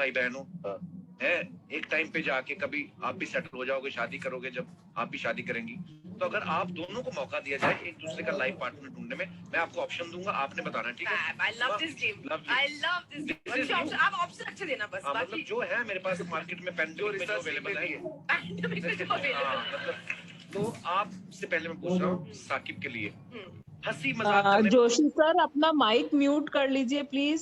भाई बहनों है, एक टाइम पे जाके कभी आप भी सेटल हो जाओगे, शादी करोगे, जब आप भी शादी करेंगी, तो अगर आप दोनों को मौका दिया जाए एक दूसरे का लाइफ पार्टनर ढूंढने में, मैं आपको ऑप्शन दूंगा, आपने बताना, ठीक है? I love this game. I love this game. आप ऑप्शन अच्छे देना बस, मतलब जो है मेरे पास मार्केट में पैंडेमिक में जो अवेलेबल है, पैंडेमिक में जो अवेलेबल है, तो आपसे पहले मैं पूछ रहा हूँ साकिब के लिए, हंसी मजाक करने जोशी सर अपना माइक म्यूट कर लीजिए please.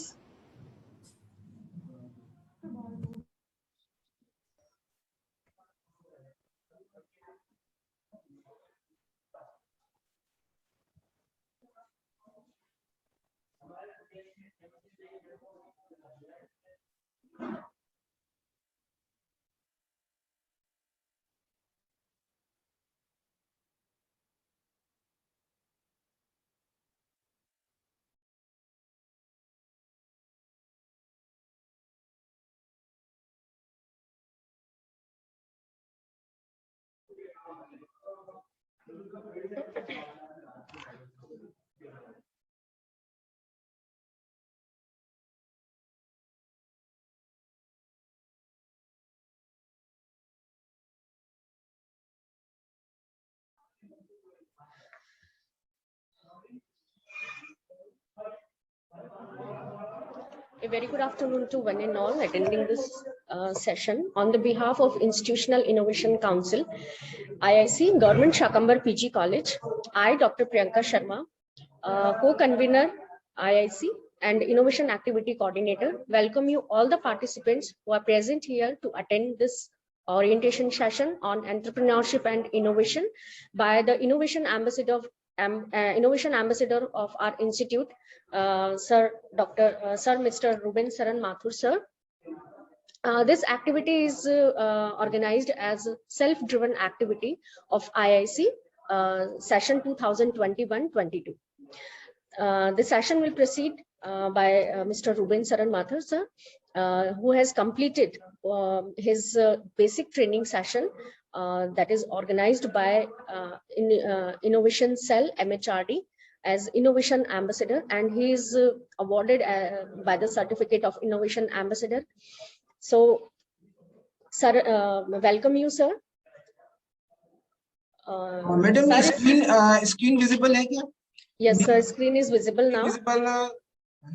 A very good afternoon to one and all attending this session. On the behalf of Institutional Innovation Council, IIC, Government Shakambar PG College, I, Dr. Priyanka Sharma, co-convener IIC and Innovation Activity Coordinator, welcome you all the participants who are present here to attend this orientation session on entrepreneurship and innovation by the Innovation Ambassador of our institute, Sir Mr. Ruben Saran Mathur, sir. This activity is organized as a self-driven activity of IIC session 2021-22. The session will proceed by Mr. Ruben Saran Mathur, sir, who has completed his basic training session that is organized by Innovation Cell MHRD as Innovation Ambassador, and he is awarded by the Certificate of Innovation Ambassador. So, sir, welcome you, sir. Madam, screen visible है क्या? Yes, sir. Screen is visible now.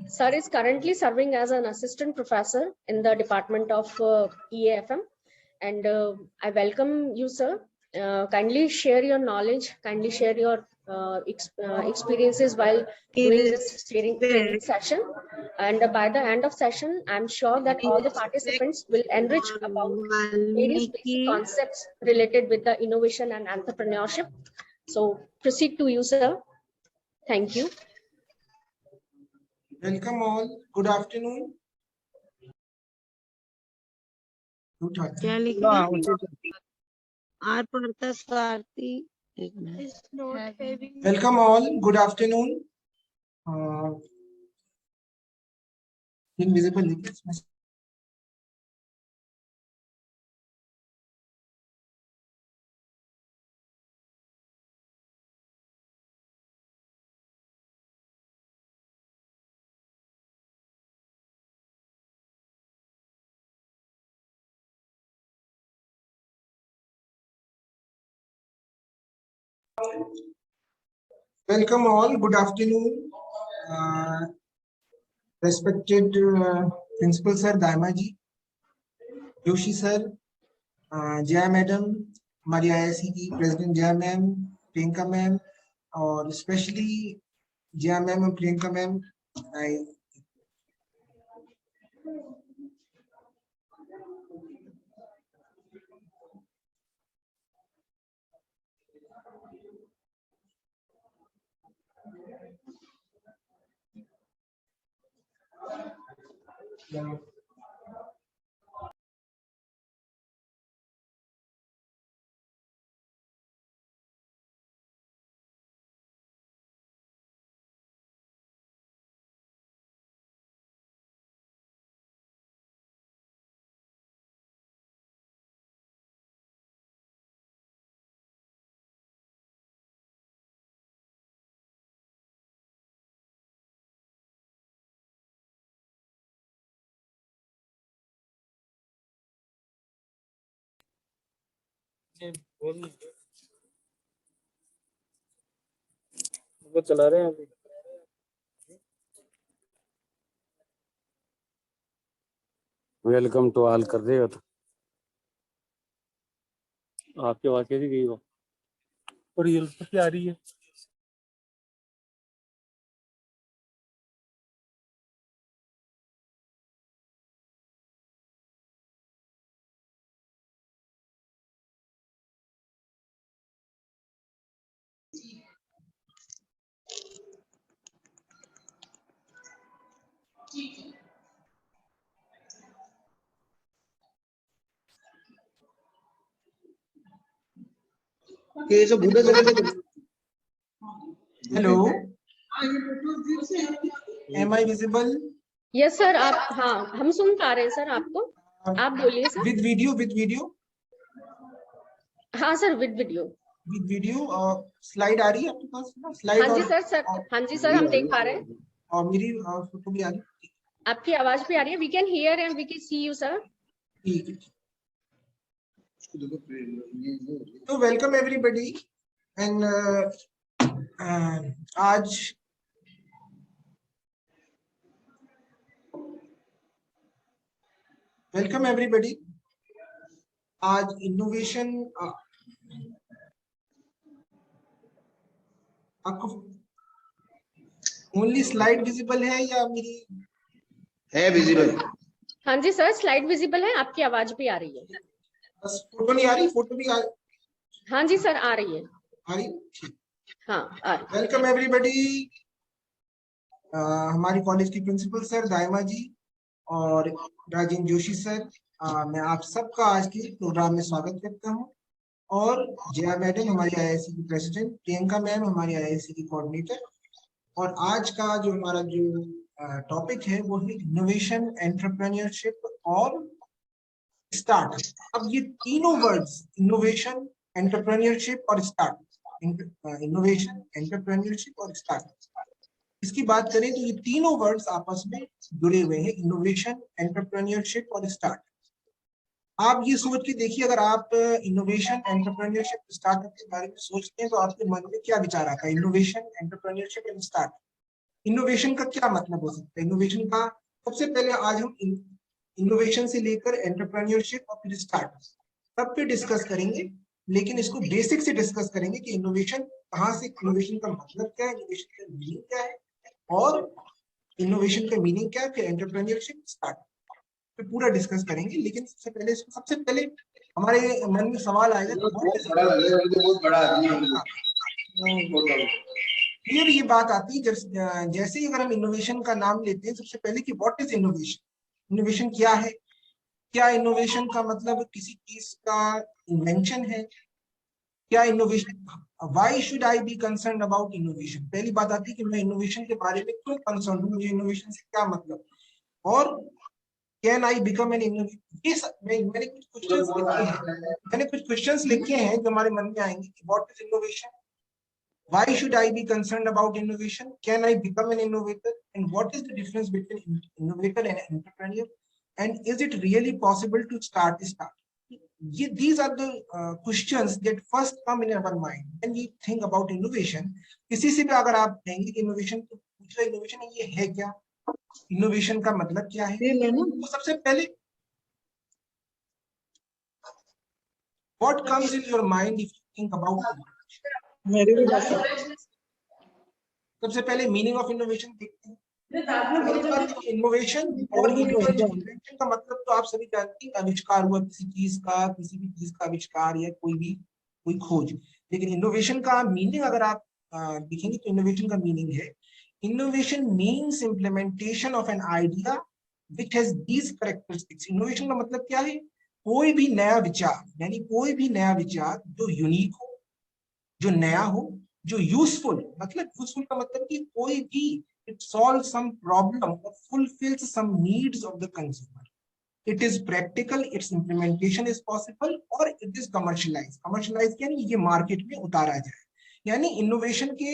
Sir is currently serving as an assistant professor in the Department of EAFM, and I welcome you, sir. Kindly share your knowledge. Kindly share your experiences while doing this training session. And by the end of session, I'm sure that all the participants will enrich about various basic concepts related with the innovation and entrepreneurship. So proceed to you, sir. Thank you. Welcome all. Good afternoon. क्या लिखा Welcome all. Good afternoon. Invisible. Welcome all. Good afternoon. Respected Principal Sir Daimaji, Joshi Sir, Jaya Madam, हमारी IIC की President Jaya Ma'am, Priyanka Ma'am, और especially Jaya Ma'am और Priyanka Ma'am, I वो चला रहे हैं अभी। वेलकम टू ऑल कर रहे हो तो आपकी आवाज कैसी गई हो और ये तो क्या आ रही है। Hello, am I visible? Yes sir, आप, हाँ हम सुन पा रहे हैं सर आपको, आप बोलिए sir. With video, with video, हाँ sir, with video. With video. Slide आ रही है आपके पास ना? स्लाइड हाँ जी और सर, हाँ जी सर, हम देख पा रहे हैं। और मेरी फोटो भी आ रही है? आपकी आवाज भी आ रही है, we can hear and we can see you sir. ठीक है। तो वेलकम एवरीबॉडी एंड आज वेलकम एवरीबॉडी। आज इनोवेशन आपको ओनली स्लाइड विजिबल है या मेरी है विजिबल? हाँ जी सर, स्लाइड विजिबल है, आपकी आवाज भी आ रही है। बस फोटो नहीं आ रही? फोटो भी हाँ जी सर, आ रही है। आ रही? ठीक। हाँ, आ रही। Welcome everybody. हमारी कॉलेज की प्रिंसिपल सर दायमा जी और राजेंद्र जोशी सर, मैं आप सबका आज के प्रोग्राम में स्वागत करता हूं। और जया मैडम हमारी आईआईसी की प्रेसिडेंट, प्रियंका मैम हमारी आईआईसी की कोऑर्डिनेटर। और आज का जो हमारा जो टॉपिक है वो है इनोवेशन, एंटरप्रेन्योरशिप और स्टार्ट। अब ये तीनों वर्ड्स, इनोवेशन, एंटरप्रेन्योरशिप और स्टार्ट, इनोवेशन, एंटरप्रेन्योरशिप और स्टार्ट, इसकी बात करें तो ये तीनों वर्ड्स आपस में जुड़े हुए हैं, इनोवेशन, एंटरप्रेन्योरशिप और स्टार्ट। आप ये सोच के देखिए, अगर आप इनोवेशन, एंटरप्रेन्योरशिप, स्टार्टअप के बारे में सोचते हैं तो आपके मन में क्या विचार आता है? Innovation, entrepreneurship and start. Innovation का क्या मतलब हो सकता है? इनोवेशन का सबसे पहले आज हम इनोवेशन से लेकर एंटरप्रेन्योरशिप और फिर स्टार्ट सब पे डिस्कस करेंगे, लेकिन इसको बेसिक से डिस्कस करेंगे कि इनोवेशन कहाँ से, इनोवेशन का मतलब क्या है, इनोवेशन का मीनिंग क्या है, और इनोवेशन का मीनिंग क्या है, फिर एंटरप्रेन्योरशिप, स्टार्ट पे पूरा डिस्कस करेंगे। लेकिन सबसे पहले हमारे मन में सवाल आएगा, बहुत बड़ा आदमी है। फिर ये बात आती है जब जैसे ही अगर हम इनोवेशन का नाम लेते हैं सबसे पहले कि व्हाट इज इनोवेशन, इनोवेशन क्या है? क्या इनोवेशन का मतलब किसी चीज का इन्वेंशन है? क्या innovation, why should I be concern about innovation? पहली बात आती है कि मैं इनोवेशन के बारे में क्यों कंसर्न हूँ, मुझे इनोवेशन से क्या मतलब, और can I become an innovator. मैंने कुछ क्वेश्चंस लिखे हैं जो हमारे मन में आएंगे कि what is innovation, why should I be concerned about innovation, can I become an innovator, and what is the difference between innovator and entrepreneur, and is it really possible to start a startup? These are the questions that first come in our mind when we think about innovation. किसी से भी अगर आप कहेंगे कि innovation, तो पूछ रहे इनोवेशन ये है क्या, इनोवेशन का मतलब क्या है, तो सबसे पहले what comes in your mind if you think about सबसे पहले मीनिंग ऑफ इनोवेशन देखते हैं। इनोवेशन और इन्वेंशन का मतलब तो आप सभी जानते हैं, आविष्कार हुआ किसी चीज का, किसी भी चीज का आविष्कार या कोई खोज। लेकिन इनोवेशन का मीनिंग अगर आप देखेंगे तो इनोवेशन का मीनिंग है, innovation means implementation of an idea which has these characteristics. Innovation का मतलब क्या है? कोई भी नया विचार, यानी कोई भी नया विचार जो यूनिक हो, जो नया हो, जो यूजफुल, मतलब यूजफुल का मतलब कि कोई भी it solves some problem or fulfills some needs of the consumer. It is practical, its implementation is possible, or it is commercialized. Commercialized यानी ये मार्केट में उतारा जाए। यानी इनोवेशन के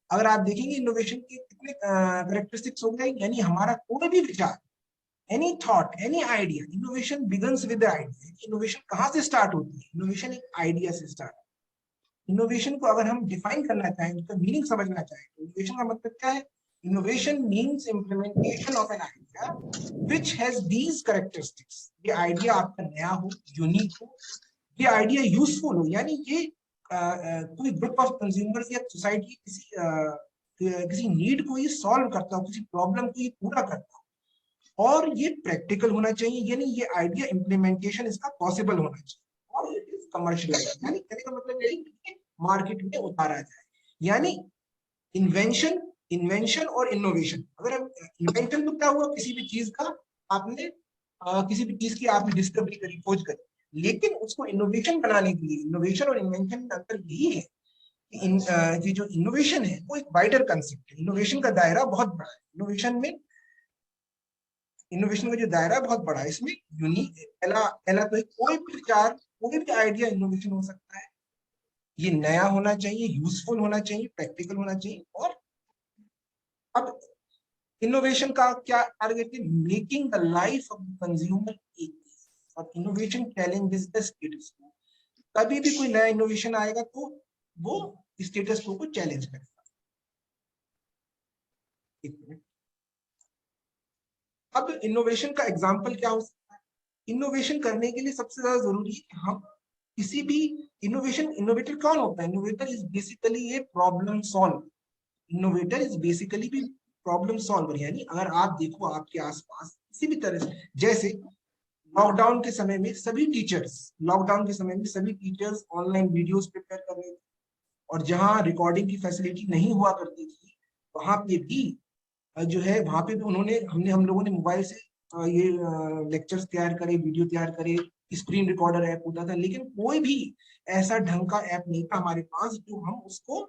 अगर आप देखेंगे इनोवेशन के कितने कैरेक्टरिस्टिक्स हो गए, यानी हमारा कोई भी विचार any thought, any idea, innovation begins with the idea. Innovation कहाँ से स्टार्ट होती है? इनोवेशन एक आइडिया से स्टार्ट। इनोवेशन को अगर हम डिफाइन करना चाहें, उसका मीनिंग समझना चाहें, तो इनोवेशन का मतलब क्या है? Innovation means implementation of an idea which has these characteristics. ये आइडिया आपका नया हो, यूनिक हो, ये आइडिया यूजफुल हो, यानी ये कोई ग्रुप ऑफ कंज्यूमर्स या सोसाइटी किसी नीड को ये सॉल्व करता हो, किसी प्रॉब्लम को ये पूरा करता हो, और ये प्रैक्टिकल होना चाहिए, यानी ये आइडिया इम्प्लीमेंटेशन इसका पॉसिबल होना चाहिए, और इट इज कमर्शियलाइज, यानी कहने का मतलब यही कि मार्केट में उतारा जाए। यानी इन्वेंशन और इनोवेशन, अगर हम इन्वेंशन तो क्या हुआ, किसी भी चीज का आपने किसी भी चीज की आपने डिस्कवरी करी, खोज करी, लेकिन उसको इनोवेशन बनाने के लिए, इनोवेशन और इन्वेंशन में अंतर यही है कि जो इनोवेशन है वो एक वाइडर कंसेप्ट है। इनोवेशन का दायरा बहुत बड़ा है। इनोवेशन का जो दायरा बहुत बड़ा है, इसमें यूनिक, पहला तो कोई भी विचार, कोई भी आइडिया इनोवेशन हो सकता है। ये नया होना चाहिए, यूजफुल होना चाहिए, प्रैक्टिकल होना चाहिए। और अब इनोवेशन का क्या टारगेट है? Making the life of the consumer easy. और इनोवेशन चैलेंजेस द स्टेटस को। कभी भी कोई नया इनोवेशन आएगा तो वो स्टेटस को चैलेंज करेगा। एक मिनट। अब इनोवेशन का एग्जांपल क्या हो सकता है? इनोवेशन करने के लिए सबसे ज्यादा जरूरी है कि हम किसी भी इनोवेटर कौन होता है? Innovator is basically a problem solve. Innovator is basically भी प्रॉब्लम सॉल्वर। यानी अगर आप देखो आपके आसपास किसी भी तरह से, जैसे लॉकडाउन के समय में सभी टीचर्स ऑनलाइन वीडियोस प्रिपेयर कर रहे थे, और जहां रिकॉर्डिंग की फैसिलिटी नहीं हुआ करती थी, वहां पे भी जो है, वहां पे भी हम लोगों ने मोबाइल से ये लेक्चर्स तैयार करे, वीडियो तैयार करे, स्क्रीन रिकॉर्डर ऐप होता था, लेकिन कोई भी ऐसा ढंग का ऐप नहीं था हमारे पास जो हम उसको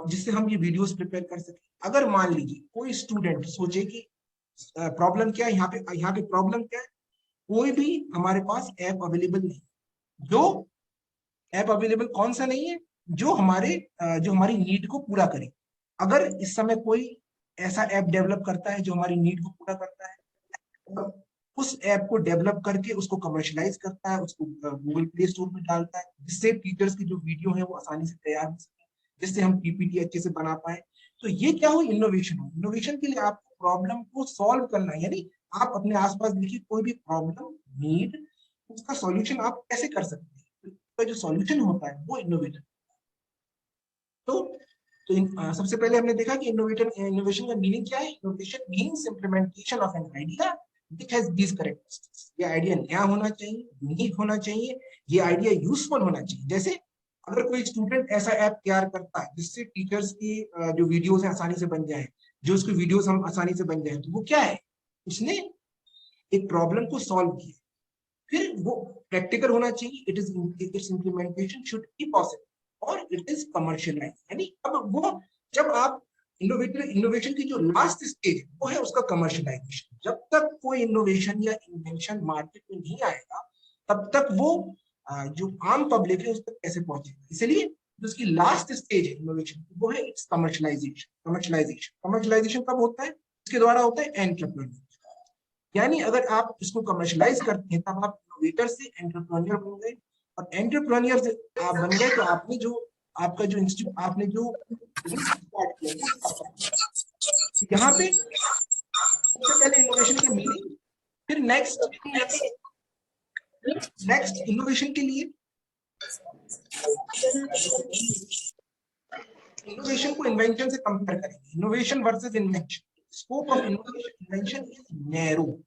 जिससे हम ये वीडियोस प्रिपेयर कर सके। अगर मान लीजिए कोई स्टूडेंट सोचे कि प्रॉब्लम क्या है, यहाँ पे प्रॉब्लम क्या है, कोई भी हमारे पास ऐप अवेलेबल नहीं। जो ऐप अवेलेबल कौन सा नहीं है? जो हमारी नीड को पूरा करे। अगर इस समय कोई ऐसा ऐप डेवलप करता है जो हमारी नीड को पूरा करता है, और उस ऐप को डेवलप करके उसको कमर्शियलाइज करता है, उसको गूगल प्ले स्टोर में डालता है, जिससे टीचर्स की जो वीडियो है वो आसानी से तैयार हो सके, जिससे हम पीपीटी अच्छे से बना पाए, तो ये क्या हो? इनोवेशन हो। इनोवेशन के लिए आपको प्रॉब्लम को सॉल्व करना है, यानी आप अपने आसपास देखिए कोई भी प्रॉब्लम, नीड, उसका सॉल्यूशन आप कैसे कर सकते हैं, तो जो सॉल्यूशन होता है वो इनोवेटर। तो सबसे पहले हमने देखा कि इनोवेशन का मीनिंग क्या है। Innovation means implementation of an idea which has these characteristics. ये आइडिया नया होना चाहिए, यूनिक होना चाहिए, ये आइडिया यूजफुल होना चाहिए। जैसे अगर कोई स्टूडेंट ऐसा ऐप तैयार करता है जिससे टीचर्स की जो वीडियोस है आसानी से बन जाए, जो उसकी वीडियोस हम आसानी से बन जाए, तो वो क्या है? उसने एक प्रॉब्लम को सॉल्व किया। फिर वो प्रैक्टिकल होना चाहिए, it's implementation should be possible, और इट इज कमर्शियलाइज। यानी अब वो, जब आप इनोवेशन की जो लास्ट स्टेज वो है उसका कमर्शियलाइजेशन। जब तक कोई इनोवेशन या इन्वेंशन मार्केट में नहीं आएगा, तब तक वो जो आम पब्लिक है उस तक कैसे पहुंचेगा। इसलिए उसकी लास्ट स्टेज है इनोवेशन, वो है इट्स कमर्शियलाइजेशन कब होता है? इसके द्वारा होता है एंटरप्रेन्योरशिप। यानी अगर आप इसको कमर्शियलाइज करते हैं तब आप इनोवेटर से एंटरप्रेन्योर बन गए, और एंटरप्रेन्योर से आप बन गए तो आपने जो स्टार्ट किया, यहाँ पे सबसे पहले इनोवेशन का मीनिंग। फिर नेक्स्ट इनोवेशन के लिए, इनोवेशन को इन्वेंशन से कंपेयर करेंगे। Innovation versus invention. Scope of invention is narrow,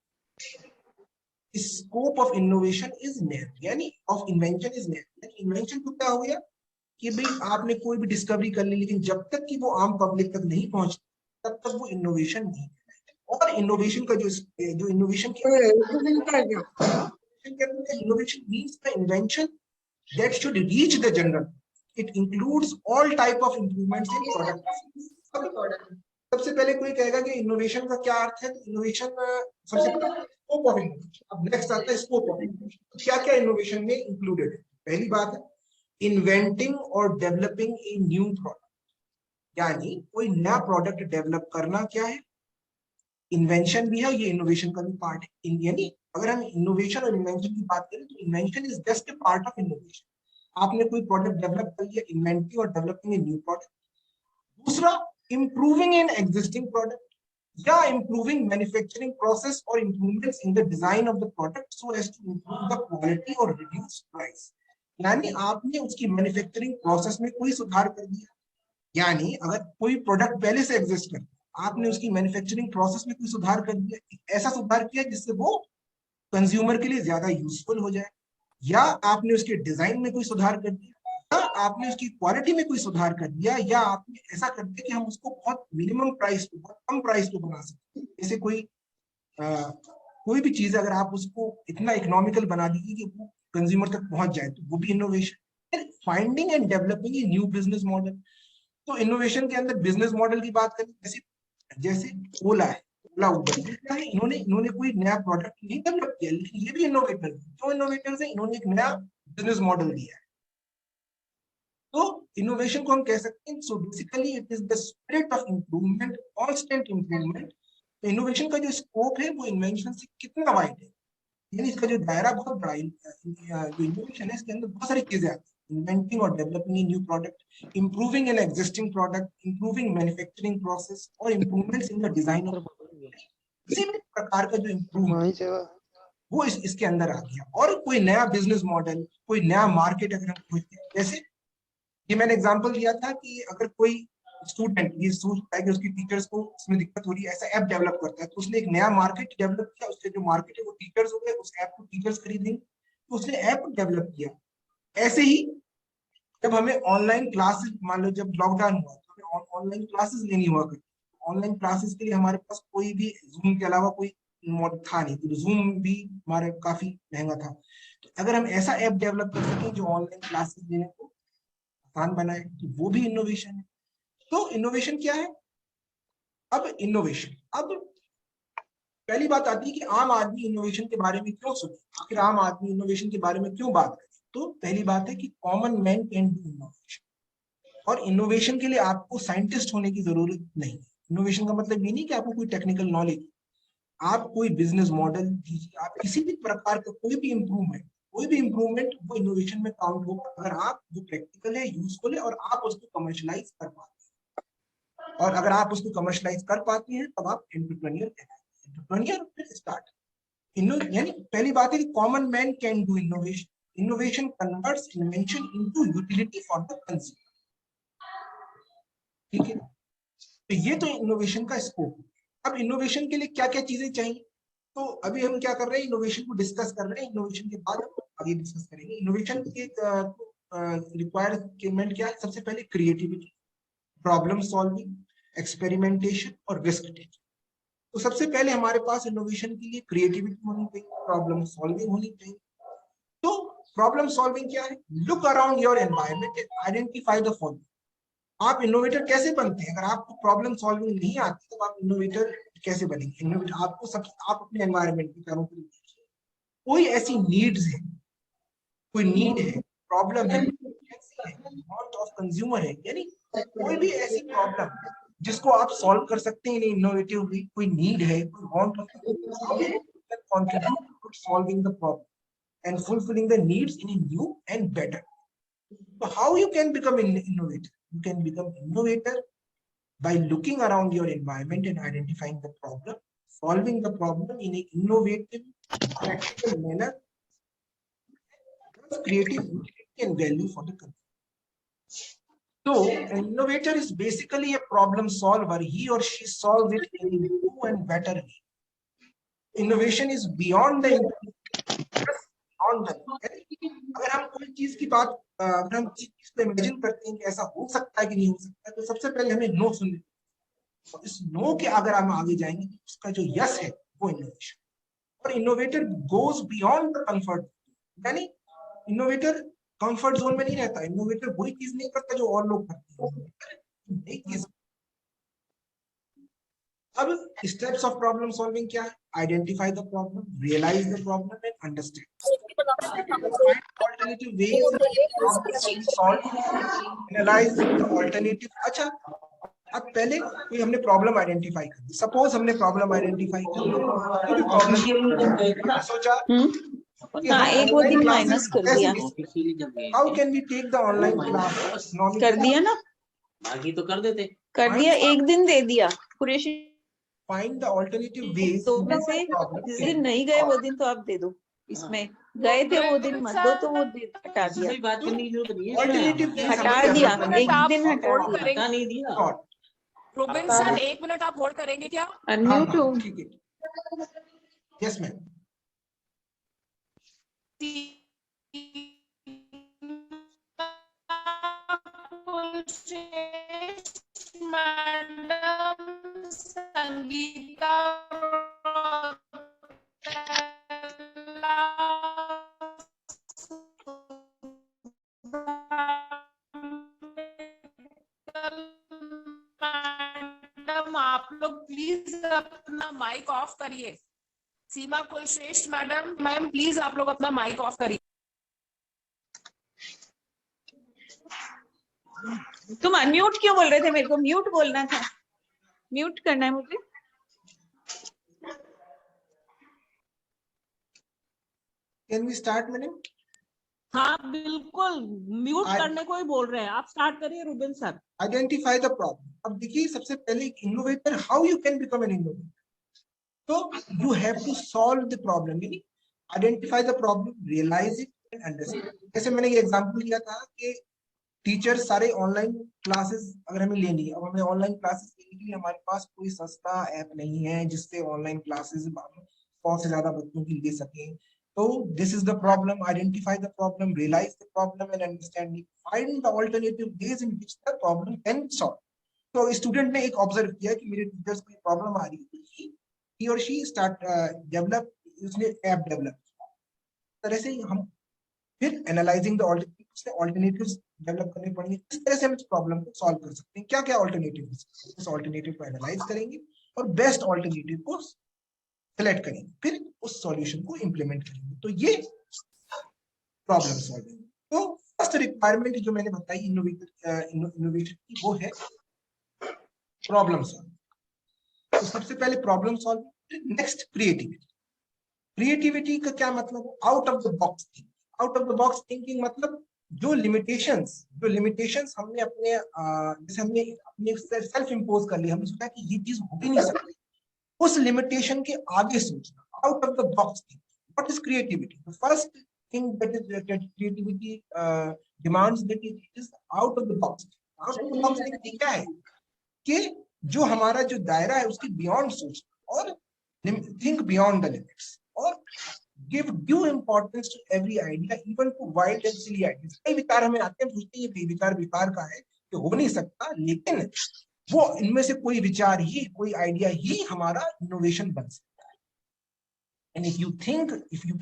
scope of innovation is narrow, यानी of invention is narrow. Invention तो क्या हो गया कि भाई आपने कोई भी डिस्कवरी कर ली, लेकिन जब तक कि वो आम पब्लिक तक नहीं पहुंचती तब तक वो इनोवेशन नहीं है। और इनोवेशन का जो innovation innovation means the invention that should reach the general. It includes all type of improvements in product. सबसे पहले कोई कहेगा कि इनोवेशन का क्या अर्थ है, तो इनोवेशन सबसे पहले स्कोप ऑफ इनोवेशन। अब नेक्स्ट आता है स्कोप ऑफ इनोवेशन। क्या क्या इनोवेशन में इंक्लूडेड है? पहली बात है इन्वेंटिंग और डेवलपिंग ए न्यू प्रोडक्ट, यानी कोई नया प्रोडक्ट डेवलप करना क्या है? इन्वेंशन भी है, ये इनोवेशन का भी पार्ट है। यानी अगर हम इनोवेशन और इन्वेंशन की बात करें तो invention is just a part of innovation. आपने कोई प्रोडक्ट डेवलप कर लिया, इन्वेंटिंग और डेवलपिंग ए न्यू प्रोडक्ट। दूसरा, इम्प्रूविंग एन एग्जिस्टिंग प्रोडक्ट या इम्प्रूविंग मैन्युफैक्चरिंग प्रोसेस और improvements in the design of the product so as to improve the quality और reduce price. यानी आपने उसकी मैन्युफैक्चरिंग प्रोसेस में कोई सुधार कर दिया, यानी अगर कोई प्रोडक्ट पहले से एग्जिस्ट करता है, आपने उसकी मैन्युफैक्चरिंग प्रोसेस में कोई सुधार कर दिया, ऐसा सुधार किया जिससे वो कंज्यूमर के लिए ज्यादा यूजफुल हो जाए, या आपने उसके डिजाइन में कोई सुधार कर दिया, या आपने उसकी क्वालिटी में कोई सुधार कर दिया, या आपने ऐसा कर दिया कि हम उसको बहुत मिनिमम प्राइस पे, बहुत कम प्राइस पे बना सकते हैं। जैसे कोई भी चीज अगर आप उसको इतना इकोनॉमिकल बना दीजिए कि वो कंज्यूमर तक पहुंच जाए, तो वो भी innovation. Finding and developing a new business model. तो इनोवेशन के अंदर बिजनेस मॉडल की बात करें, जैसे ओला है, ओला उबर, क्या है, इन्होंने कोई नया प्रोडक्ट नहीं डेवलप किया, लेकिन ये भी इनोवेटर है। क्यों इनोवेटर्स है? इन्होंने एक नया बिजनेस मॉडल दिया है। तो इनोवेशन को हम कह सकते हैं, so basically it is the spirit of improvement, constant improvement. तो इनोवेशन का जो स्कोप है वो इन्वेंशन से कितना वाइड है, यानी इसका जो दायरा बहुत बड़ा है। जो इनोवेशन है इसके अंदर बहुत सारी चीजें आती हैं, इन्वेंटिंग और developing a new product, improving an existing product, improving manufacturing process और improvements in the design of किसी भी प्रकार का जो इम्प्रूवमेंट वो इसके अंदर आ गया। और कोई नया बिजनेस मॉडल, कोई नया मार्केट अगर हम खोजते हैं, जैसे ये मैंने एग्जांपल दिया था कि अगर कोई स्टूडेंट ये सोचता है कि उसकी टीचर्स को इसमें दिक्कत हो रही है, ऐसा ऐप डेवलप करता है, तो उसने एक नया मार्केट डेवलप किया, उसके जो मार्केट है वो टीचर्स हो गए, उस ऐप को टीचर्स खरीदेंगे, तो उसने ऐप डेवलप किया। ऐसे ही जब हमें ऑनलाइन क्लासेस, मान लो जब लॉकडाउन हुआ तो हमें ऑनलाइन क्लासेस लेनी हुआ करती, ऑनलाइन क्लासेस के लिए हमारे पास कोई भी जूम के अलावा कोई मॉडल था नहीं, तो जूम भी हमारे काफी महंगा था। तो अगर हम ऐसा ऐप डेवलप कर सकें जो ऑनलाइन क्लासेस लेने को आसान बनाए, तो वो भी इनोवेशन है। तो इनोवेशन क्या है? अब पहली बात आती है कि आम आदमी इनोवेशन के बारे में क्यों सोचे, आखिर आम आदमी इनोवेशन के बारे में क्यों बात करे। तो पहली बात है कि common man can do innovation, और इनोवेशन के लिए आपको साइंटिस्ट होने की जरूरत नहीं है। इनोवेशन का मतलब ये नहीं कि आपको कोई टेक्निकल नॉलेज, आप कोई बिजनेस मॉडल दीजिए, आप किसी भी प्रकार का कोई भी इम्प्रूवमेंट वो इनोवेशन में काउंट होगा अगर आप वो प्रैक्टिकल है, यूजफुल है, और आप उसको कमर्शलाइज कर पाते हैं। और अगर आप उसको कमर्शलाइज कर पाते हैं तब आप एंटरप्रेन्योर कहलाते हैं। एंटरप्रेन्योर फिर स्टार्ट। यानी पहली बात है कि common man can do innovation. Innovation converts invention into utility for the consumer. ठीक है, तो ये तो इनोवेशन का स्कोप। अब इनोवेशन के लिए क्या क्या चीजें चाहिए, तो अभी हम क्या कर रहे हैं, इनोवेशन को डिस्कस कर रहे हैं, इनोवेशन के बाद हम आगे डिस्कस करेंगे। इनोवेशन के रिक्वायरमेंट क्या है? सबसे पहले क्रिएटिविटी, प्रॉब्लम सॉल्विंग, एक्सपेरिमेंटेशन और रिस्क टेकिंग। तो सबसे पहले हमारे पास इनोवेशन के लिए क्रिएटिविटी होनी चाहिए, प्रॉब्लम सॉल्विंग होनी चाहिए। तो प्रॉब्लम सॉल्विंग क्या है? Look around your environment and identify the following. आप इनोवेटर कैसे बनते हैं? अगर आपको प्रॉब्लम सॉल्विंग नहीं आती तो आप इनोवेटर कैसे बनेंगे? इनोवेटर आपको आप अपने एनवायरनमेंट के चारों तरफ देखिए, कोई ऐसी नीड्स है, कोई नीड है, प्रॉब्लम है, वांट ऑफ कंज्यूमर है, यानी कोई भी ऐसी प्रॉब्लम जिसको आप सॉल्व कर सकते हैं इन इनोवेटिव वे, कोई नीड है, कोई want of contribute to solving the problem and fulfilling the needs in a new and better. So how you can become an innovator? You can become innovator by looking around your environment and identifying the problem, solving the problem in an innovative, practical manner, creating utility and value for the company. So an innovator is basically a problem solver. He or she solves it in a new and better way. Innovation is beyond the अगर हम कोई चीज की बात, अगर हम किसी चीज को इमेजिन करते हैं कि ऐसा हो सकता है कि नहीं हो सकता है, तो सबसे पहले हमें नो सुनने, और इस नो के अगर हम आगे जाएंगे तो उसका जो यस है वो इनोवेशन। और innovator goes beyond the comfort, यानी इनोवेटर कंफर्ट जोन में नहीं रहता। इनोवेटर वही चीज नहीं करता जो और लोग करते हैं, नई चीज। अब स्टेप्स ऑफ प्रॉब्लम सॉल्विंग क्या है? Identify the problem, realise the problem and understand alternative ways of solve, analyze the alternative। अच्छा, अब पहले कोई हमने प्रॉब्लम आइडेंटिफाई कर दी, सपोज हमने प्रॉब्लम आइडेंटिफाई कर दी, प्रॉब्लम सोचा कि हाँ, एक वो दिन माइनस कर दिया, how can we take the online class कर दिया ना, बाकी तो कर देते। कर दिया, एक दिन दे दिया Qureshi. Find the alternative ways तो में से जिस दिन नहीं गए वो दिन तो आप दे दो, इसमें गए थे वो दिन मत दो, तो वो हटा दिया, कोई बात करने की जरूरत नहीं है। ऑल्टरनेटिव हटा दिया, एक दिन हटा दिया। हटा नहीं दिया। रुबिन सर 1 मिनट आप होल्ड करेंगे क्या? अनम्यूट हूँ। ठीक है, yes ma'am. Madam Sangeeta madam आप लोग प्लीज अपना माइक ऑफ करिए। सीमा कुलश्रेष्ठ मैडम, मैम प्लीज आप लोग अपना माइक ऑफ करिए। तुम अनम्यूट क्यों बोल रहे थे? मेरे को म्यूट बोलना था, म्यूट करना है मुझे। Can we start madam? हाँ बिल्कुल, म्यूट करने को ही बोल रहे हैं, आप स्टार्ट करिए Rubin sir. Identify the problem. अब देखिए, सबसे पहले एक innovator, how you can become an innovator, तो you have to solve the problem, यानी identify the problem, realize it and understand. जैसे मैंने ये एग्जांपल दिया था कि टीचर सारे ऑनलाइन क्लासेस अगर हमें लेनी है, अब हमें ऑनलाइन क्लासेस लेने के लिए हमारे पास कोई सस्ता ऐप नहीं है जिससे ऑनलाइन क्लासेस 100 से ज्यादा बच्चों की ले सकें। तो this is the problem, identify the problem, realise the problem and understand it, find the alternative ways in which the problem can be solve. तो स्टूडेंट ने एक ऑब्जर्व किया कि मेरे टीचर्स को प्रॉब्लम आ रही है, he or she start develop, उसने ऐप डेवलप किया। तरह से हम फिर एनालाइजिंग द ऑल्टरनेटिव्स डेवलप करने पड़ेंगे, किस तरह से हम इस प्रॉब्लम को सॉल्व कर सकते हैं, क्या क्या ऑल्टरनेटिव, इस ऑल्टरनेटिव को एनालाइज करेंगे और बेस्ट ऑल्टरनेटिव को सिलेक्ट करेंगे, फिर उस सॉल्यूशन को इंप्लीमेंट करेंगे। तो ये प्रॉब्लम सॉल्विंग। तो फर्स्ट रिक्वायरमेंट जो मैंने बताई इनोवेशन की, वो है प्रॉब्लम सॉल्विंग। तो सबसे पहले problem solving, next creativity. Creativity का क्या मतलब है? Out of the box thinking. Out of the box thinking मतलब जो लिमिटेशंस हमने अपने जैसे हमने अपने सेल्फ इम्पोज कर लिया, हमने सोचा कि ये चीज हो ही नहीं सकती, उस लिमिटेशन के आगे सोचना, out of the box thinking. What is creativity? The first thing that is creativity demands that it is out of the box. Out of the box thinking क्या है कि जो हमारा जो दायरा है उसके बियॉन्ड सोचना और थिंक बियॉन्ड द लिमिट्स और give due importance to every idea, even to wild and silly ideas. कई विचार हमें आते हैं, सोचते हैं ये विचार बेकार का है, कि हो नहीं सकता, लेकिन वो इनमें से कोई विचार ही, कोई आइडिया ही हमारा इनोवेशन बन सकता है। And if you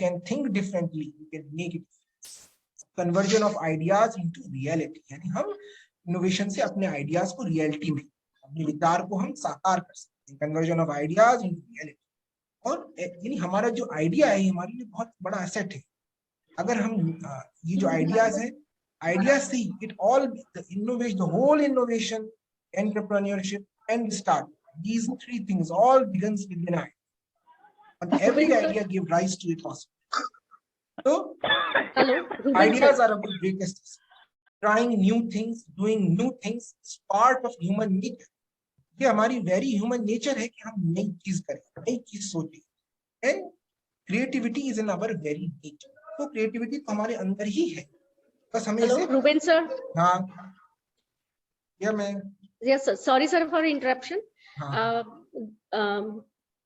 can think differently, you can make it conversion of ideas into reality. यानी हम इनोवेशन से अपने आइडियाज को रियलिटी में, अपने विचार को हम साकार कर सकते हैं, conversion of ideas into reality. और यानी हमारा जो आइडिया है हमारे लिए बहुत बड़ा एसेट है। अगर हम ये जो आइडियाज है, आइडियाज से it all the innovation, the whole innovation, entrepreneurship and start, these three things all begins with an idea, and every idea gives rise to a possibility. So ideas are our greatest asset. Trying new things, doing new things is part of human nature. ये हमारी very human nature है कि हम नई चीज करें, नई चीज सोचें, and creativity is in our very nature. तो क्रिएटिविटी तो हमारे अंदर ही है, बस हमें इसे। Ruben sir. हाँ या मैं। Yes sir, sorry sir for interruption.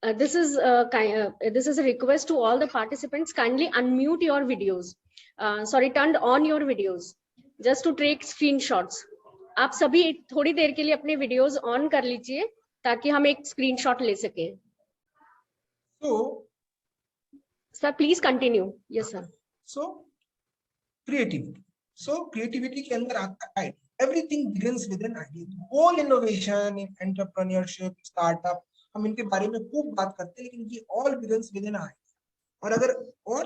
This is a request to all the participants, kindly unmute your videos, turned on your videos just to take screenshots. आप सभी थोड़ी देर के लिए अपने वीडियोस ऑन कर लीजिए ताकि हम एक स्क्रीनशॉट ले सके। Sir please continue. Yes sir. So creativity के अंदर आता है everything begins with an idea. All innovation in entrepreneurship, startup, हम इनके बारे में खूब बात करते हैं, लेकिन ये all begins with an idea. और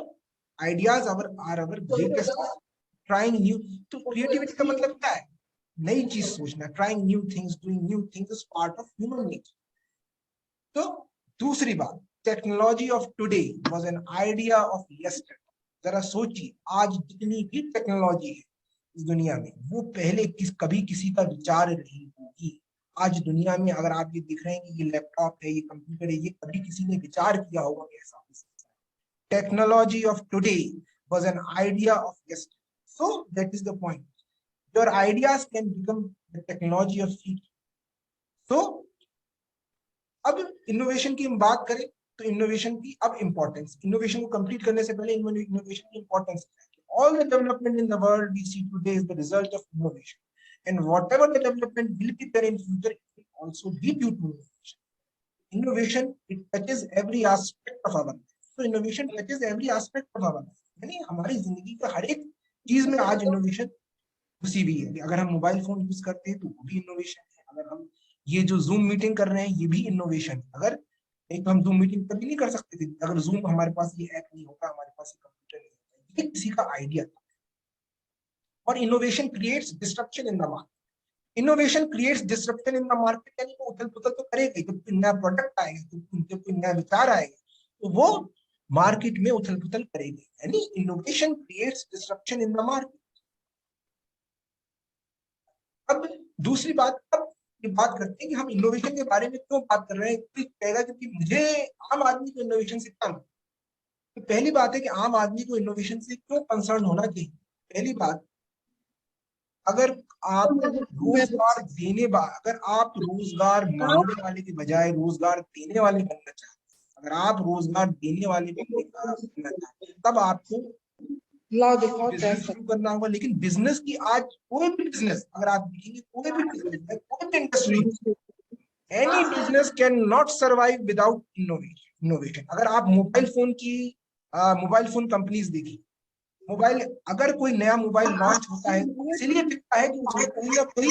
ideas are our greatest. Trying new, तो creativity का मतलब क्या है? नई चीज सोचना, trying new things, doing new things is part of human nature. तो दूसरी बात, technology of today was an idea of yesterday. जरा सोचिए, आज जितनी भी टेक्नोलॉजी है इस दुनिया में, वो पहले कभी किसी का विचार नहीं होगी। आज दुनिया में अगर आप ये दिख रहे हैं कि ये लैपटॉप है, ये कंप्यूटर है, ये कभी किसी ने विचार किया होगा कि ऐसा हो सकता है। Technology of today was an idea of yesterday, so that is the point, your ideas can become the technology of future. So अब इनोवेशन की हम बात करें तो इनोवेशन की अब इंपॉर्टेंस, इनोवेशन को कंप्लीट करने से पहले इनोवेशन की importance, all the development in the world we see today is the result of innovation, and whatever the development will be there in future, it will also be due to innovation. Innovation, it touches every aspect of our life. So innovation touches every aspect of our life. यानी हमारी जिंदगी का हर एक चीज में आज innovation घुसी हुई है। अगर हम मोबाइल फोन यूज करते हैं तो वो भी इनोवेशन है, अगर हम ये जो जूम मीटिंग कर रहे हैं ये भी इनोवेशन है। अगर एक तो हम जूम मीटिंग कभी नहीं कर सकते थे अगर जूम हमारे पास ये ऐप नहीं होता, हमारे पास ये कंप्यूटर नहीं होता, ये किसी का आइडिया था। और innovation creates disruption in the market. Innovation creates disruption in the market, यानी वो उथल पुथल तो करेगा, जब कोई नया प्रोडक्ट आएगा, जब कोई नया विचार आएगा तो वो मार्केट में उथल पुथल करेगा, यानी innovation creates disruption in the market. अब दूसरी बात, अब ये बात करते हैं कि हम इनोवेशन के बारे में क्यों बात कर रहे हैं। कोई कहेगा कि मुझे आम आदमी को इनोवेशन से क्या, तो पहली बात है कि आम आदमी को इनोवेशन से क्यों कंसर्न होना चाहिए। पहली बात, अगर आप रोजगार देने अगर आप रोजगार मांगने वाले के बजाय रोजगार देने वाले बनना चाहते हैं, अगर आप रोजगार देने वाले बनना चाहते हैं, तब आपको बिजनेस शुरू करना होगा। लेकिन बिजनेस की आज कोई भी बिजनेस अगर आप देखेंगे, कोई भी बिजनेस, कोई भी industry, any business can not survive without innovation. अगर आप मोबाइल फोन कंपनीज देखिए, मोबाइल, अगर कोई नया मोबाइल लॉन्च होता है तो इसलिए बिकता है कि उसमें कोई ना कोई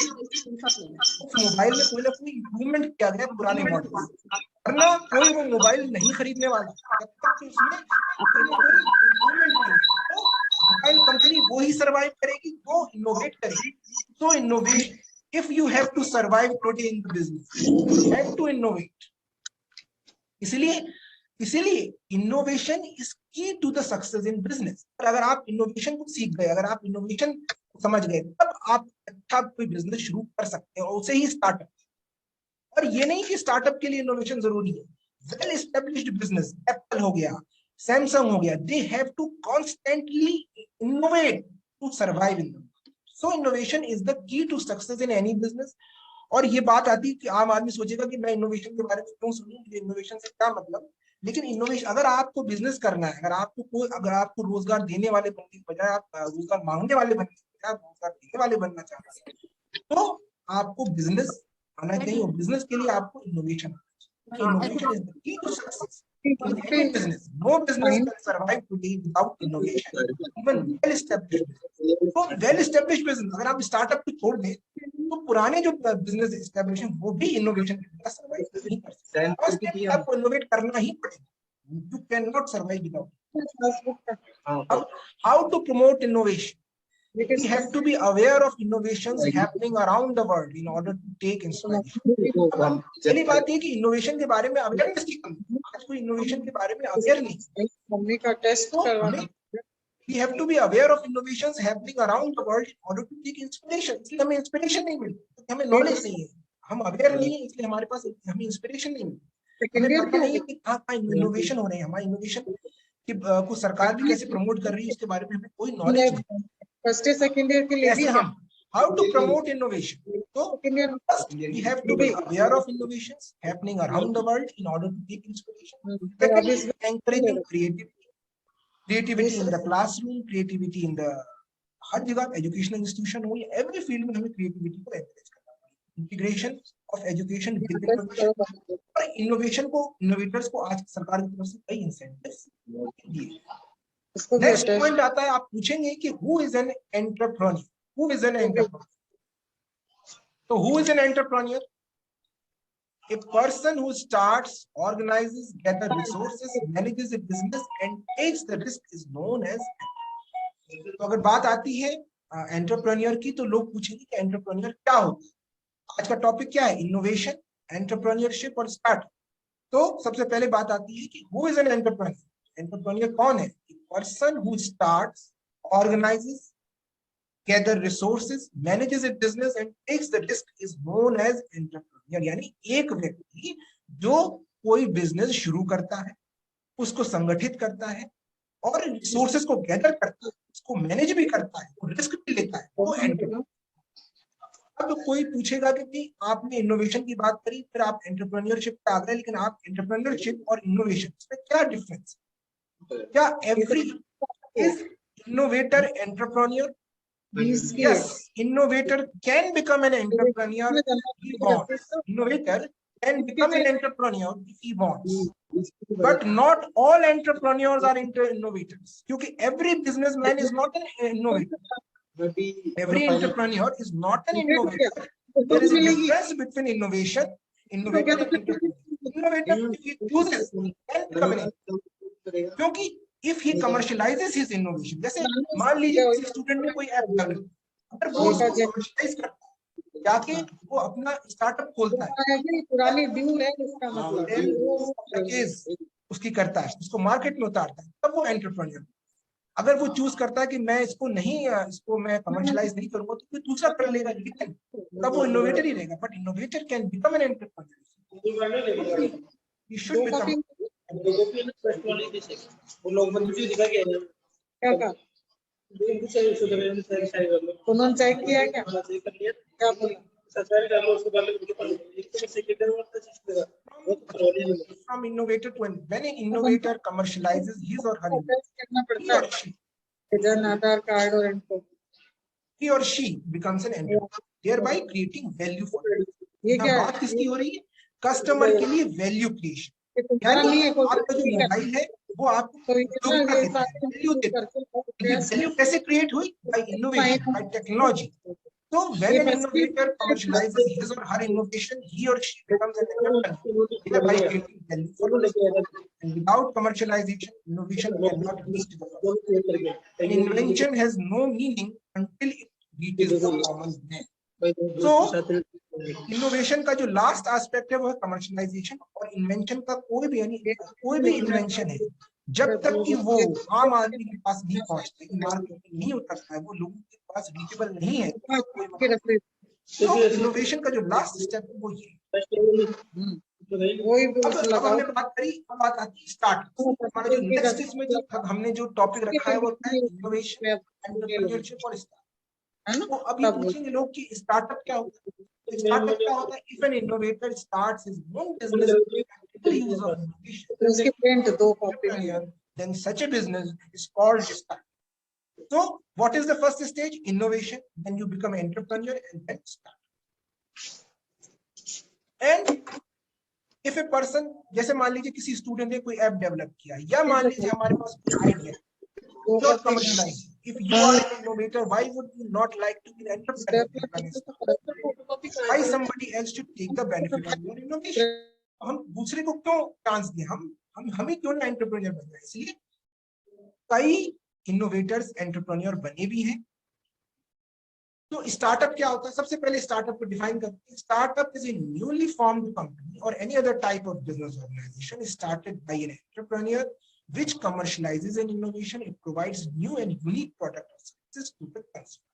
मोबाइल में कोई ना कोई इम्प्रूवमेंट किया गया पुराने मॉडल, वरना कोई वो मोबाइल नहीं खरीदने वाला जब तक कि उसमें इम्प्रूवमेंट नहीं। तो मोबाइल कंपनी वो ही सर्वाइव करेगी जो इनोवेट करेगी। तो innovation, if you have to survive today in the business, you have to innovate. इसीलिए innovation is key to the success in business. और अगर आप इनोवेशन को सीख गए, अगर आप इनोवेशन समझ गए, तब आप अच्छा कोई बिजनेस शुरू कर सकते हैं, और उसे ही स्टार्टअप। और ये नहीं कि स्टार्टअप के लिए इनोवेशन जरूरी है। वेल एस्टेब्लिश्ड बिजनेस, एप्पल हो गया, सैमसंग हो गया, they have to constantly innovate to survive in the market. So innovation is the key to success in any business. और ये बात आती है कि आम आदमी सोचेगा कि मैं इनोवेशन के बारे में क्यों सुनूं, इनोवेशन से क्या मतलब। लेकिन इनोवेशन, अगर आपको बिजनेस करना है, अगर आपको रोजगार देने वाले बनने के बजाय आप रोजगार मांगने वाले बनने के बजाय आप रोजगार देने वाले बनना चाहते हैं, तो आपको बिजनेस आना चाहिए, और बिजनेस के लिए आपको इनोवेशन आना चाहिए। Innovation is the key to success in any business. No business can survive today without innovation, even well established business. So well established business, अगर आप स्टार्टअप को छोड़ दें तो पुराने जो बिजनेस एस्टेब्लिशमेंट वो भी इनोवेशन के बिना सर्वाइव नहीं कर सकते। आपको इनोवेट करना ही पड़ेगा, you cannot survive without. How to promote innovation? We have to be aware of innovations happening around the world in order to take inspiration. पहली बात ये कि इनोवेशन के बारे में अवेयरनेस की कमी, आज कोई इनोवेशन के बारे में अवेयर नहीं। मम्मी का टेस्ट करवाना। We have to be aware of innovations happening around the world in order to take inspiration. इसलिए हमें इंस्पिरेशन नहीं मिलती, क्योंकि हमें नॉलेज नहीं है, हम अवेयर नहीं है, इसलिए हमारे पास हमें इंस्पिरेशन नहीं मिलती। हमें पता नहीं है कि कहाँ इनोवेशन हो रहे हैं, हमारे इनोवेशन को सरकार भी कैसे प्रमोट कर रही है, उसके बारे में हमें कोई नॉलेज नहीं। फर्स्ट सेकंड ईयर के लिए हम how to promote innovation. So first we have to be aware of innovations happening around the world in order to take inspiration. Second is encouraging creativity in the classroom, creativity in the हर जगह educational institution हो या every field में हमें creativity को encourage करना पड़ेगा। Integration of education with innovation, और innovation को, इनोवेटर्स को आज सरकार की तरफ से कई इंसेंटिव्स दिए। नेक्स्ट पॉइंट आता है, आप पूछेंगे कि who is an entrepreneur, who is an entrepreneur? So who is an entrepreneur? A person who starts, organizes, gathers resources, manages a business and takes the risk is known as. तो अगर बात आती है एंटरप्रेन्योर की, तो लोग पूछेंगे कि एंटरप्रेन्योर क्या होता है। आज का टॉपिक क्या है? इनोवेशन, एंटरप्रेन्योरशिप और स्टार्ट। तो सबसे पहले बात आती है कि who is an entrepreneur. Entrepreneur कौन है? Person who starts, organises, gather resources, manages a business and takes the risk is known as entrepreneur। यानी एक व्यक्ति जो कोई बिजनेस शुरू करता है, उसको संगठित करता है और रिसोर्सेज को गैदर करता है, उसको मैनेज भी करता है, वो रिस्क भी लेता है, वो एंटरप्रेन्योर। अब कोई पूछेगा कि भाई आपने इनोवेशन की बात करी, फिर आप एंटरप्रेन्योरशिप पे आ गए, लेकिन आप एंटरप्रेन्योरशिप और इनोवेशन इसमें क्या डिफरेंस है? क्या every is innovator entrepreneur? Yes, innovator can become an entrepreneur if he wants. Innovator can become an entrepreneur if he wants. But not all entrepreneurs are innovators. क्योंकि every businessman is not an innovator. Every entrepreneur is not an innovator. There is a difference between innovation, innovator and entrepreneur. Innovator, if he chooses, can become an entrepreneur. क्योंकि if he commercializes his innovation, जैसे मान लीजिए किसी student ने कोई app develop, अगर वो उसको कमर्शियलाइज करता है, जाके वो अपना स्टार्टअप खोलता है, पुरानी ड्यू है इसका मतलब, वो परचेज उसकी करता है, उसको मार्केट में उतारता है, तब वो एंटरप्रेन्योर। अगर वो चूज करता है कि मैं इसको नहीं, इसको मैं कमर्शियलाइज नहीं करूंगा, तो कोई दूसरा कर लेगा, लेकिन तब वो इनोवेटर ही रहेगा। But innovator can become an entrepreneur. He should become. उन्होंने चेक किया क्या? क्या बोला? From innovator to when an innovator commercializes his or her innovation, Aadhaar card और इनको he or she becomes an entrepreneur, thereby creating value for them। यहाँ बात किसकी हो रही है? कस्टमर के लिए वैल्यू क्रिएशन। यानी आपका जो मोबाइल है वो आपको वैल्यू देता है। वैल्यू कैसे क्रिएट हुई? By innovation, by technology. So when an innovator commercializes his or her innovation, he or she becomes an entrepreneur, thereby creating value for others. And without commercialization, innovation cannot reach the world. An invention has no meaning until it reaches the common man. So innovation का जो last aspect है वो है commercialisation. और invention का कोई भी, यानी कोई भी इन्वेंशन है, जब तक कि वो आम आदमी के पास नहीं पहुंचता, मार्केट में नहीं उतरता है, वो लोगों के पास रीचेबल नहीं है, तो इनोवेशन का जो लास्ट स्टेप है वो ये। अब हमने बात करी, अब बात आती है स्टार्टअप। हमारा जो नेक्स्ट इसमें जो हमने जो टॉपिक रखा है वो है इनोवेशन, एंटरप्रेन्योरशिप और स्टार्टअप। तो अब ये पूछेंगे लोग कि स्टार्टअप क्या होता है? स्टार्टअप क्या होता है? If N innovator starts his own business use of innovation, then such a business is called start. So what is the first stage? Innovation. Then you become an entrepreneur and then start. And if a person, जैसे मान लीजिए किसी student ने कोई app develop किया, या मान लीजिए हमारे पास कोई idea, not commercialize. If you are an innovator, why would you not like to be an entrepreneur? Why somebody else should take the benefit of your innovation? हम दूसरे को क्यों चांस दें? हम ही क्यों ना एंटरप्रेन्योर बन जाए? इसलिए कई इनोवेटर्स एंटरप्रेन्योर बने भी हैं। तो स्टार्टअप क्या होता है? सबसे पहले स्टार्टअप को डिफाइन करते हैं। Startup is a newly formed company और any other type of business organization started by an entrepreneur which commercializes an innovation. It provides new and unique product or services to the customer.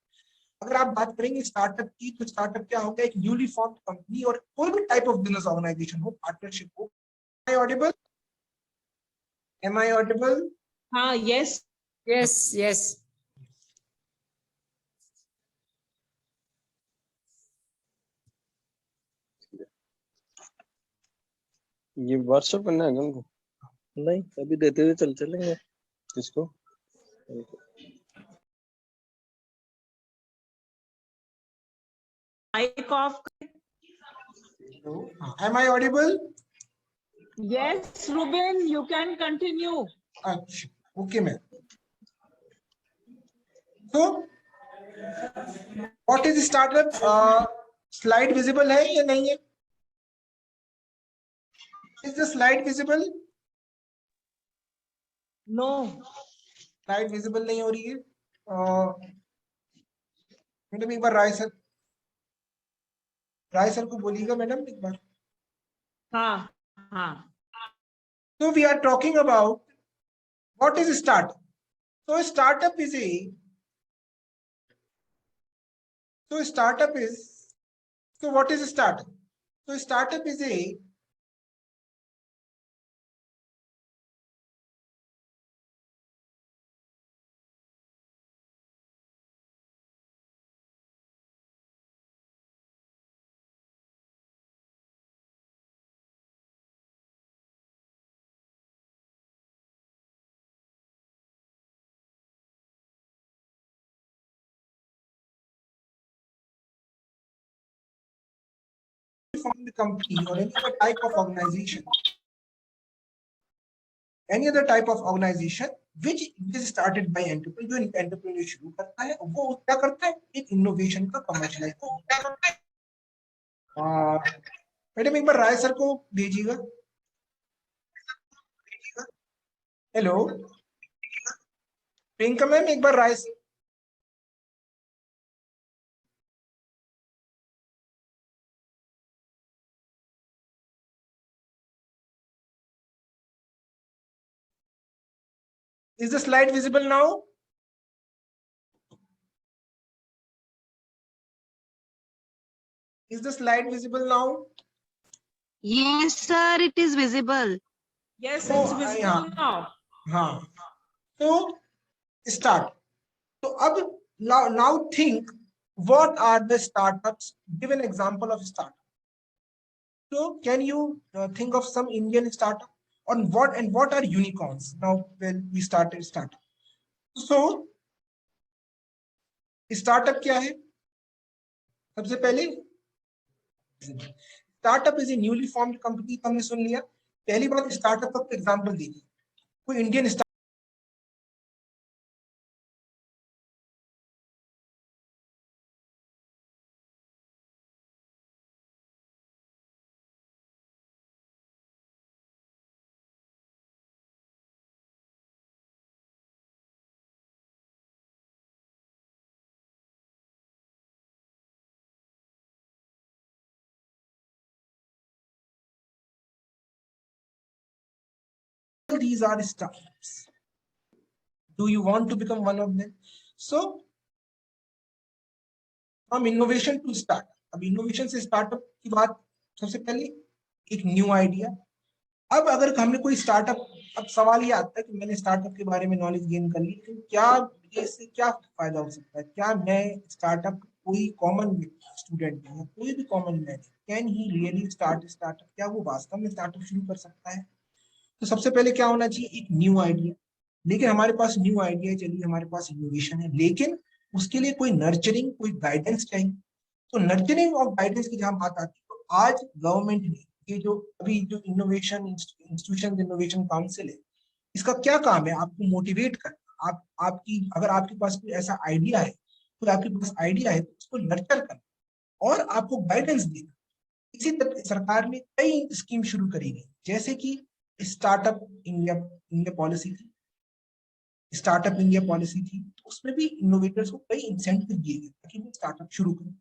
अगर आप बात करेंगे startup की, तो startup क्या होगा? एक न्यूली फॉर्म्ड कंपनी और कोई भी टाइप ऑफ बिजनेस ऑर्गेनाइजेशन हो, पार्टनरशिप हो। Am I audible? Am I audible? हाँ, yes. yes ये व्हाट्सएप करना है उनको? नहीं, अभी देते हुए चलेंगे इसको। Mic off. Am I audible? Yes, Ruben, you can continue. अच्छा, ओके मैम। तो what is startup? Slide visible है या नहीं है? Is the slide visible? No. Slide visible नहीं हो रही है। मैडम एक बार राय सर को बोलिएगा मैडम एक बार। हाँ हाँ So we are talking about what is startup. So startup is what is startup? So startup is formed company or any other type of organization. Any other type of organization which is started by entrepreneur, जो entrepreneur शुरू करता है वो क्या करता है, एक innovation का कमर्शियलाइज करता है। मैडम एक बार राय सर को भेजिएगा। हेलो प्रियंका मैम एक बार राय sir. Is the slide visible now? Is the slide visible now? Yes, sir, it is visible. yes Oh, it's visible yeah. now. हाँ तो start. So अब now think what are the startups? Give an example of startup. So can you think of some Indian startup on what are unicorns? Now when we started startup. So startup क्या है? सबसे पहले startup is a newly formed company, हमने सुन लिया। पहली बात startup का example दीजिए, कोई Indian these are startups. Do you want to become one of them? So from innovation to start, अब इनोवेशन से स्टार्टअप की बात, सबसे पहले एक न्यू आइडिया। अब अगर हमने कोई स्टार्टअप, अब सवाल ये आता है कि मैंने स्टार्टअप के बारे में नॉलेज गेन कर ली, लेकिन क्या इससे क्या फायदा हो सकता है? क्या मैं स्टार्टअप, कोई कॉमन स्टूडेंट है, कोई भी common man, can he really start startup? क्या वो वास्तव में स्टार्टअप शुरू कर सकता है? तो सबसे पहले क्या होना चाहिए, एक न्यू आइडिया। लेकिन हमारे पास न्यू आइडिया, चलिए हमारे पास इनोवेशन है, लेकिन उसके लिए कोई नर्चरिंग, कोई गाइडेंस चाहिए। तो नर्चरिंग और गाइडेंस की जहां बात आती है, तो आज गवर्नमेंट ने ये जो अभी जो इनोवेशन इंस्टीट्यूशन इनोवेशन काउंसिल है, इसका क्या काम है? आपको मोटिवेट करना। आपकी अगर आपके पास कोई ऐसा आइडिया है, तो आपके पास आइडिया है तो उसको नर्चर करना और आपको गाइडेंस देना। इसी तरह सरकार ने कई स्कीम शुरू करी गई, जैसे कि स्टार्टअप इंडिया पॉलिसी थी, स्टार्टअप इंडिया पॉलिसी थी, उसमें भी इनोवेटर्स को कई इंसेंटिव दिए गए ताकि वो स्टार्टअप शुरू करें।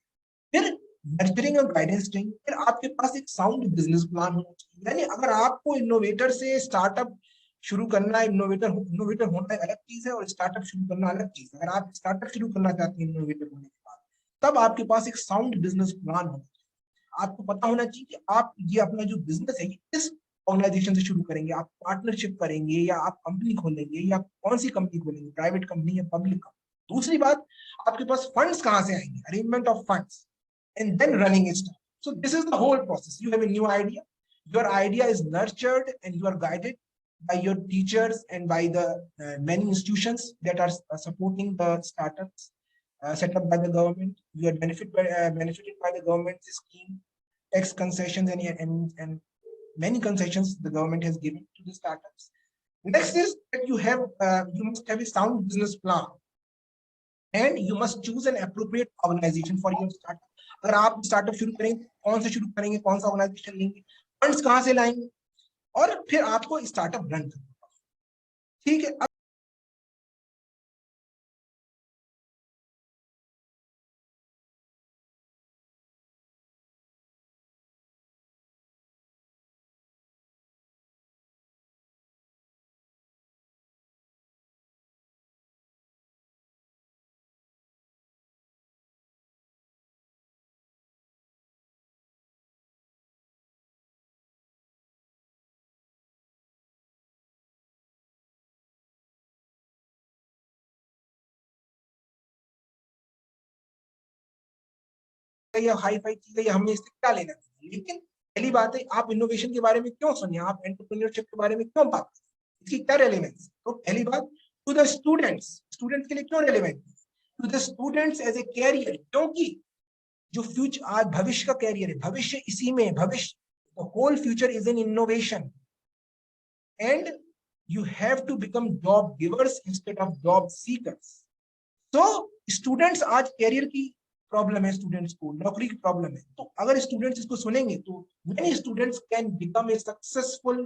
फिर नर्चरिंग और गाइडेंस चाहिए, फिर आपके पास एक साउंड बिजनेस प्लान होना चाहिए। यानी अगर आपको इनोवेटर से स्टार्टअप शुरू करना है, इनोवेटर होना एक अलग चीज है और स्टार्टअप शुरू करना अलग चीज है। अगर आप स्टार्टअप शुरू करना चाहते हैं इनोवेटर होने के बाद, तब आपके पास एक साउंड बिजनेस प्लान होना चाहिए। आपको पता होना चाहिए कि आप ये अपना जो बिजनेस है किस ऑर्गेनाइजेशन से शुरू करेंगे, आप पार्टनरशिप करेंगे या आप कंपनी खोलेंगे, या कौन सी कंपनी खोलेंगे, प्राइवेट कंपनी या पब्लिक कंपनी। दूसरी बात, आपके पास फंड्स कहां से आएंगे, arrangement of funds, and then running it. So this is the whole process. You have a new idea, your idea is nurtured and you are guided by your teachers and by the many institutions that are supporting the startups set up by the government. You are benefited by the government scheme, tax concessions and many concessions the government has given to the startups. Next is that you must have a sound business plan and you must choose an appropriate organization for your startup. अगर आप startup शुरू करेंगे, कौन से शुरू करेंगे, कौन सा ऑर्गेनाइजेशन लेंगे, फंड्स कहां से लाएंगे, और फिर आपको स्टार्टअप रन करना। ठीक है। है या हाई फाई चीज है या हमें इससे क्या लेना है, लेकिन पहली बात है आप इनोवेशन के बारे में क्यों सुनिए, आप एंटरप्रेन्योरशिप के बारे में क्यों बात करें, इसकी क्या रेलेवेंस। तो पहली बात, टू द स्टूडेंट्स के लिए क्यों relevant, to the students as a career, क्योंकि जो फ्यूचर आज भविष्य का कैरियर है, भविष्य इसी में, भविष्य the whole future is in innovation and you have to become job givers instead of job seekers. So students आज कैरियर की प्रॉब्लम है, स्टूडेंट्स को नौकरी की प्रॉब्लम है, तो अगर स्टूडेंट्स इसको सुनेंगे तो many students can become a successful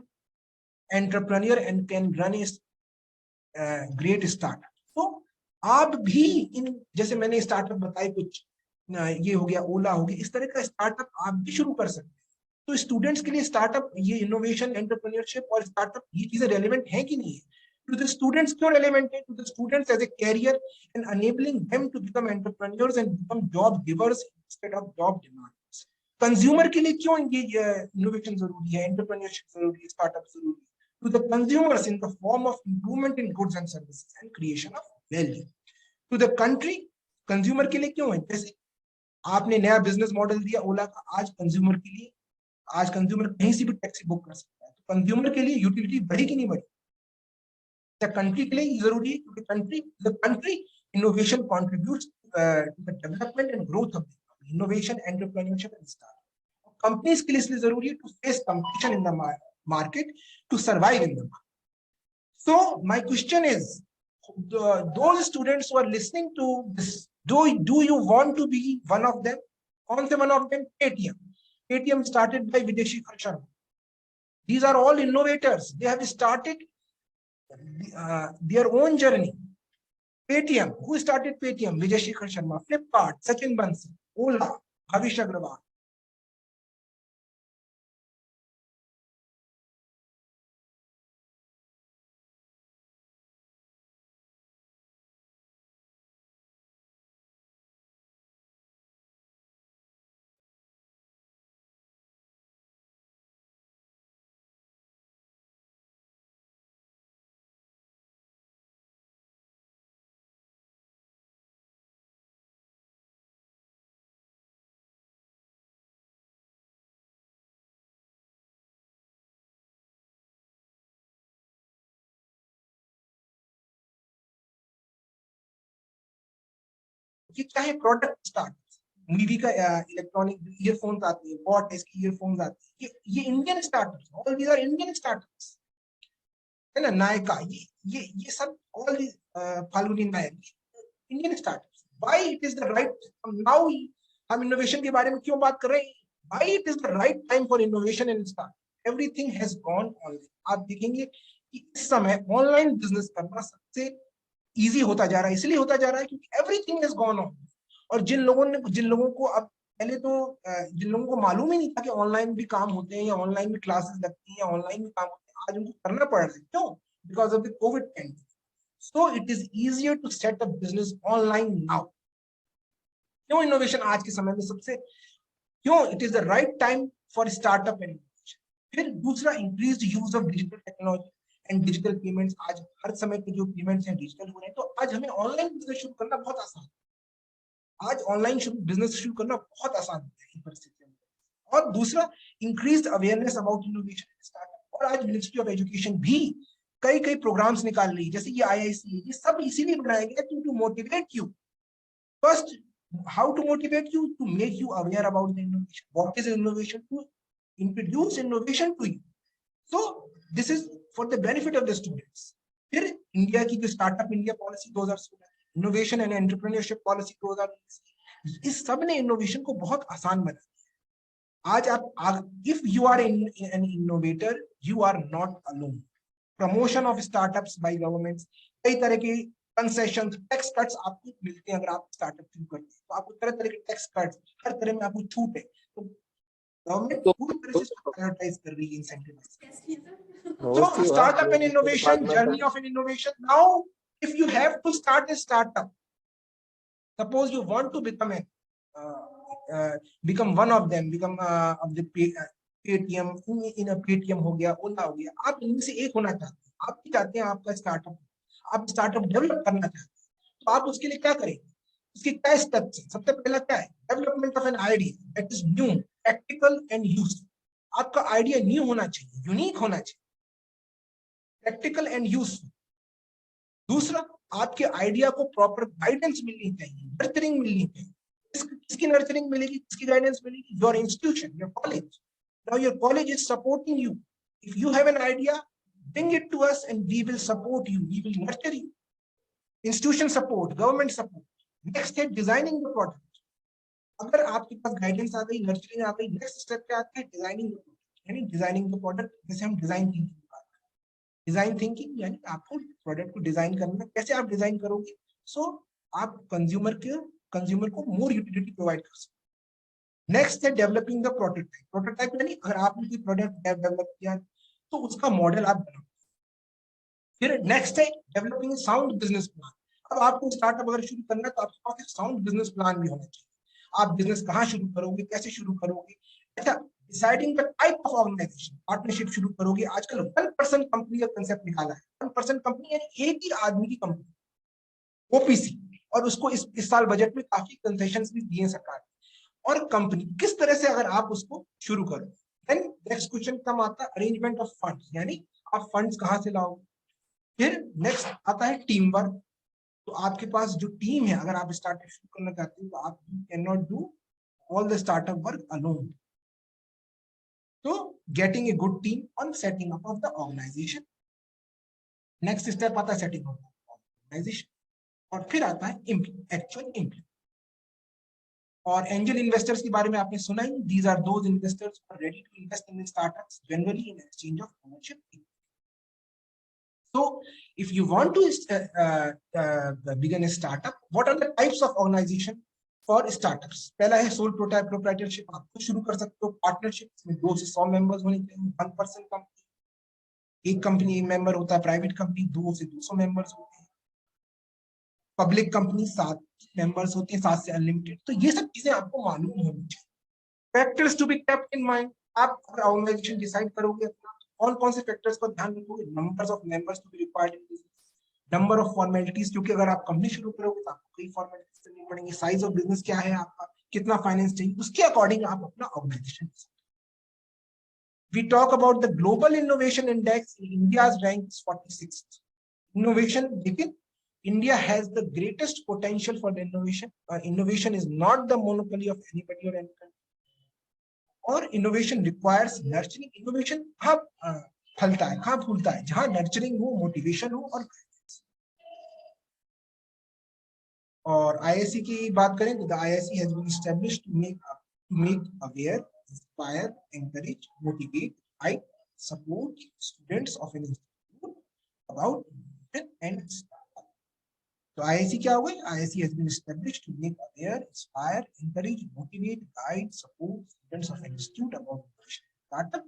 entrepreneur and can run a great startup. तो आप भी इन, जैसे मैंने स्टार्टअप बताए कुछ, ये हो गया ओला हो गया, इस तरह का स्टार्टअप आप भी शुरू कर सकते हैं। तो स्टूडेंट्स के लिए स्टार्टअप, ये इनोवेशन, एंटरप्रेन्योरशिप और स्टार्टअप, ये चीजें रेलेवेंट है कि नहीं है। टू द स्टूडेंट्स क्यों रेलेवेंट है, to the students as a career and enabling them to become entrepreneurs and become job givers instead of job demanders. Consumer के लिए क्यों ये इनोवेशन जरूरी है, एंटरप्रेन्योरशिप जरूरी है, स्टार्टअप जरूरी है, to the consumers in the form of improvement in goods and services and creation of value. To the country, consumer के लिए क्यों है, जैसे आपने नया बिजनेस मॉडल दिया ओला का, आज कंज्यूमर के लिए, आज कंज्यूमर कहीं से भी टैक्सी बुक कर सकता है, तो कंज्यूमर के लिए यूटिलिटी बढ़ी कि नहीं बढ़ी, कंट्री के लिए जरूरी है, क्योंकि country innovation contributes to the development and growth of innovation, entrepreneurship and startup. Companies के लिए इसलिए जरूरी है to face competition in the market, to survive in the market. So my question is, those students who are listening to this, do you want to be one of them? कौन से one of them? Paytm started by Videshi Sharma. These are all innovators. They have started their own journey. Paytm, who started Paytm? Videshi Sharma. Flipkart, Sachin Bansal. Ola, Bhavish Agrawal. ये चाहे product start, movie का electronic earphones आते हैं, बॉट इसकी earphones आते हैं, ये Indian startups, all these are Indian startups, है ना, नायका, ये सब, all these Falguni Nayar, Indian startups. Why it is the right, now हम इनोवेशन के बारे में क्यों बात कर रहे हैं, why it is the right time for innovation and start, everything has gone online. आप देखेंगे कि इस समय ऑनलाइन बिजनेस करना सबसे इजी होता जा रहा है, इसलिए होता जा रहा है क्योंकि एवरीथिंग हैज गॉन ऑन। और जिन लोगों को अब, पहले तो जिन लोगों को मालूम ही नहीं था कि ऑनलाइन भी काम होते हैं या ऑनलाइन भी क्लासेस लगती हैं या ऑनलाइन भी काम होते हैं, आज उनको करना पड़ रहा है, क्यों, because of the covid pandemic. So it is easier to set up business online now. क्यों इनोवेशन आज के समय में सबसे, क्यों it is the right time for startup and innovation. फिर दूसरा, increased use of digital technology and digital payments. आज हर समय के जो पेमेंट्स हैं डिजिटल हो रहे हैं, तो आज हमें ऑनलाइन बिजनेस शुरू करना बहुत आसान है, आज ऑनलाइन बिजनेस शुरू करना बहुत आसान है इन परिस्थितियों में। और दूसरा, increased awareness about innovation and startup. और आज मिनिस्ट्री ऑफ एजुकेशन भी कई प्रोग्राम्स निकाल रही है, जैसे ये IIC, ये सब इसीलिए बनाया गया to motivate you. First, how to motivate you, to make you aware about the innovation, what is innovation, to introduce innovation to you. So this is for the benefit of the students. फिर India की जो startup India policy 2016, innovation and entrepreneurship policy 2019, इस सब ने innovation को बहुत आसान बना दिया। आज आप, if you are an innovator, you are not alone. Promotion of startups by governments, कई तरह के कंसेशन, टैक्स कट्स आपको मिलते हैं अगर आप स्टार्टअप शुरू करते हैं, तो आपको तरह तरह के टैक्स कट्स, हर तरह में आपको छूट है, तो गवर्नमेंट पूरी तरह से प्रायोरिटाइज कर रही है, incentivise. So startup and innovation, journey of an innovation. Now, if you have to start a startup, suppose you want to become one of them, become of the Paytm, in a Paytm हो गया, Ola हो गया, आप इनमें से एक होना चाहते हैं, आप चाहते हैं आपका स्टार्टअप, आप स्टार्टअप डेवलप करना चाहते हैं, तो आप उसके लिए क्या करेंगे, उसके क्या स्टेप्स हैं? सबसे पहला क्या है? Development of an idea that is new, practical and useful. आपका आइडिया न्यू होना चाहिए, यूनिक होना चाहिए, प्रैक्टिकल एंड यूजफुल। दूसरा, आपके आइडिया को प्रॉपर गाइडेंस मिलनी चाहिए, नर्चरिंग मिलनी चाहिए। किसकी नर्चरिंग मिलेगी, किसकी गाइडेंस मिलेगी? Your institution, your college. Now your college is supporting you. If you have an idea, bring it to us and we will support you, we will nurture you. Institution support, government support. Next है designing the product. अगर आपके पास guidance आ गई, nurturing आ गई, next step क्या आता है? Designing the product, यानी designing the product. जैसे हम डिजाइन थिंकिंग, डिजाइन थिंकिंग यानी आपको प्रोडक्ट को डिजाइन करना। कैसे आप डिजाइन करोगे? सो आप कंज्यूमर को मोर यूटिलिटी प्रोवाइड कर सकते। नेक्स्ट है डेवलपिंग द प्रोटोटाइप। प्रोटोटाइप यानी अगर आपने कोई प्रोडक्ट डेवलप किया तो उसका मॉडल आप बनाओ। फिर नेक्स्ट है डेवलपिंग साउंड बिजनेस प्लान। अब आपको स्टार्टअप अगर शुरू करना है तो आपके पास एक साउंड बिजनेस प्लान भी होना चाहिए। आप बिजनेस कहाँ शुरू करोगे, कैसे शुरू करोगे? अच्छा, deciding the type of organisation, partnership शुरू करोगे। आजकल 1% कंपनी का कंसेप्ट निकाला है। 1% कंपनी यानी एक ही आदमी की कंपनी, ओपीसी। और उसको इस साल बजट में काफी कंसेशंस भी दिए सरकार ने। और कंपनी किस तरह से अगर आप उसको शुरू करो, देन नेक्स्ट क्वेश्चन कम आता है अरेंजमेंट ऑफ फंड्स, यानी आप फंड्स कहाँ से लाओगे। फिर नेक्स्ट आता है टीम वर्क। तो आपके पास जो टीम है, अगर आप स्टार्टअप शुरू करना चाहते हो तो आप can not do all the startup work alone. तो getting a good team on setting up of the organization. Next step आता है सेटिंग अप ऑफ ऑर्गेनाइजेशन, और फिर आता है एक्चुअल इम्प्लीमेंट। और एंजल इन्वेस्टर्स के बारे में आपने सुना ही। These are those investors who are ready to invest in startups generally in exchange of ownership. So, if you want to begin a startup, what are the types of organization for startups? पहला है sole proprietorship, आप खुद शुरू कर सकते हो। Partnership में 2 से 100 मेंबर्स होने चाहिए। 1% कंपनी, एक कंपनी मेंबर होता है। प्राइवेट कंपनी 2 से 200 मेंबर्स होते हैं। पब्लिक कंपनी 7 मेंबर्स होते हैं, 7 से अनलिमिटेड। तो ये सब चीजें आपको मालूम होनी चाहिए। Factors to be kept in mind. आप ऑर्गेनाइजेशन डिसाइड करोगे अपना, कौन से फैक्टर्स को ध्यान रखोगे? Numbers of members to be required in business, number of formalities, क्योंकि अगर आप कंपनी शुरू करोगे तो आपको कई फॉर्मेलिटीज करनी पड़ेंगी। साइज ऑफ बिजनेस क्या है आपका, कितना फाइनेंस चाहिए, उसके अकॉर्डिंग आप अपना organisation. We talk about the global innovation index. India's rank is 46th innovation, लेकिन India has the greatest potential for the innovation. Innovation is not the monopoly of anybody or any country. और innovation requires nurturing. Innovation कहाँ फलता है, कहाँ फूलता है? जहां nurturing हो, मोटिवेशन हो और आईआईसी की बात करें तो the IIC has been established to make aware, inspire, encourage, motivate, guide, support students of an institute about and. तो आईआईसी क्या हो गई? IIC has been established to make aware, inspire, encourage, motivate, guide, support students of an institute about startup.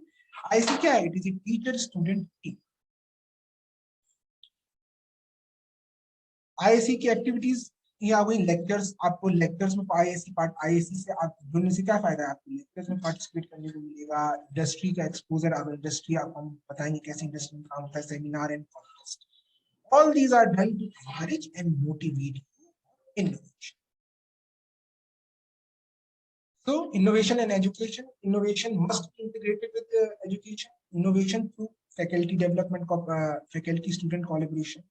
IIC क्या है? It is a teacher student team. IIC की activities ये आ गई। लेक्चर्स, आपको लेक्चर्स में आईआईसी से आप जुड़ने से क्या फायदा है? आपको लेक्चर्स में पार्टिसिपेट करने को मिलेगा। इंडस्ट्री का एक्सपोजर, अगर इंडस्ट्री आपको हम बताएंगे कैसे इंडस्ट्री में काम होता है, seminar and contest. All these are done to encourage and motivate innovation. So, innovation and education. Innovation must be integrated with education. Innovation through faculty development, faculty student collaboration.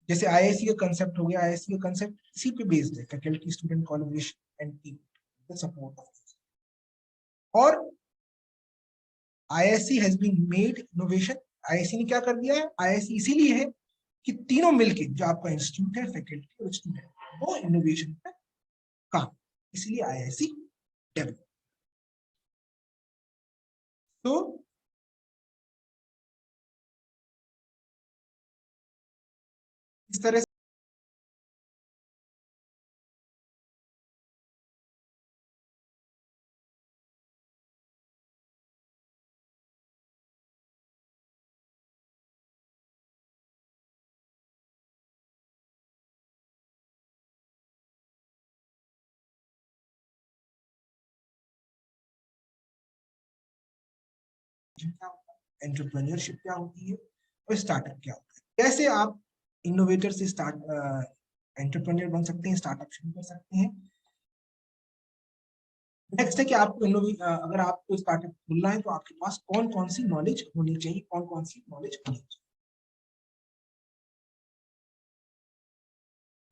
जैसे IIC का concept हो गया, IIC का concept इसी पे based है, faculty student collaboration and team with support of. और IIC has been made innovation. IIC ने क्या कर दिया है? आईआईसी इसीलिए है कि तीनों मिलके, जो आपका इंस्टीट्यूट है, फैकल्टी और स्टूडेंट, वो इनोवेशन पे काम, इसलिए आईआईसी डेवलप। तो इस तरह से क्या होता है, एंटरप्रेन्योरशिप क्या होती है और स्टार्टअप क्या होता है, कैसे आप इनोवेटर से एंटरप्रेन्योर बन सकते हैं, स्टार्टअप शुरू कर सकते हैं। नेक्स्ट है कि आपको अगर आपको स्टार्टअप खोलना है तो आपके पास कौन कौन सी नॉलेज होनी चाहिए, कौन कौन सी नॉलेज होनी चाहिए।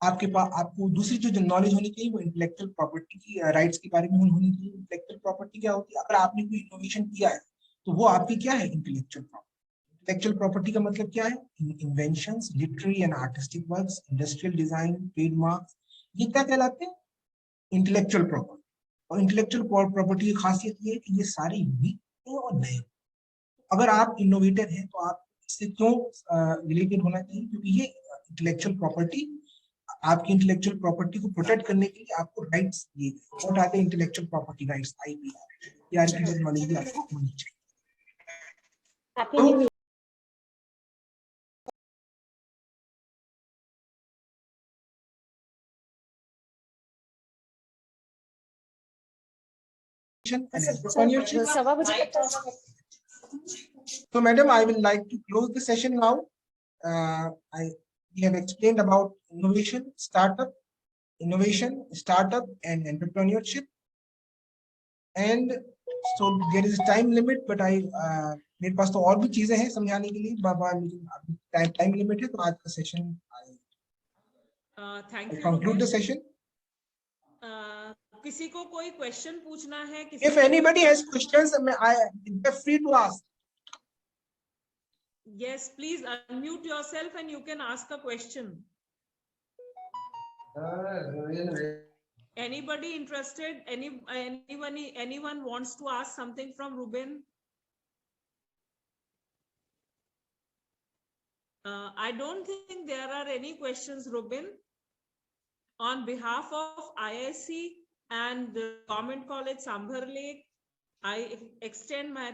आपके पास आपको दूसरी जो नॉलेज होनी चाहिए वो इंटेलेक्चुअल प्रॉपर्टी की राइट्स के बारे में होनी चाहिए। इंटेलेक्चुअल प्रॉपर्टी क्या होती है? अगर आपने कोई इनोवेशन किया है तो वो आपकी क्या है? Intellectual property. इंटेलेक्चुअल प्रॉपर्टी का मतलब क्या है? Inventions, literary and artistic works, industrial design, trademarks, ये क्या कहलाते हैं? Intellectual property. और इंटेलेक्चुअल प्रॉपर्टी की खासियत ये है कि ये सारे यूनिक है और नए। अगर आप इनोवेटर हैं तो आप इससे क्यों रिलेटेड होना चाहिए? क्योंकि ये इंटेलेक्चुअल प्रॉपर्टी, आपकी इंटेलेक्चुअल प्रॉपर्टी को प्रोटेक्ट करने के लिए आपको राइट्स दिए गए। What are the intellectual property rights? IPR की नॉलेज भी आपको होनी चाहिए। Happy New Year. सवा बजे तक का- So, madam, I will like to close the session now. We have explained about innovation, startup, and entrepreneurship. And so there is a time limit, but मेरे पास तो और भी चीजें हैं समझाने के लिए, टाइम लिमिट है, तो आज का session thank you. conclude the session. किसी को कोई क्वेश्चन पूछना है? If anybody has questions, they're free to ask. Yes, please unmute yourself and you can ask a question. Anybody interested? Anyone wants to ask something from Ruben? I don't think there are any questions, Ruben. On behalf of IIC and the Government College Sambhar Lake, I extend my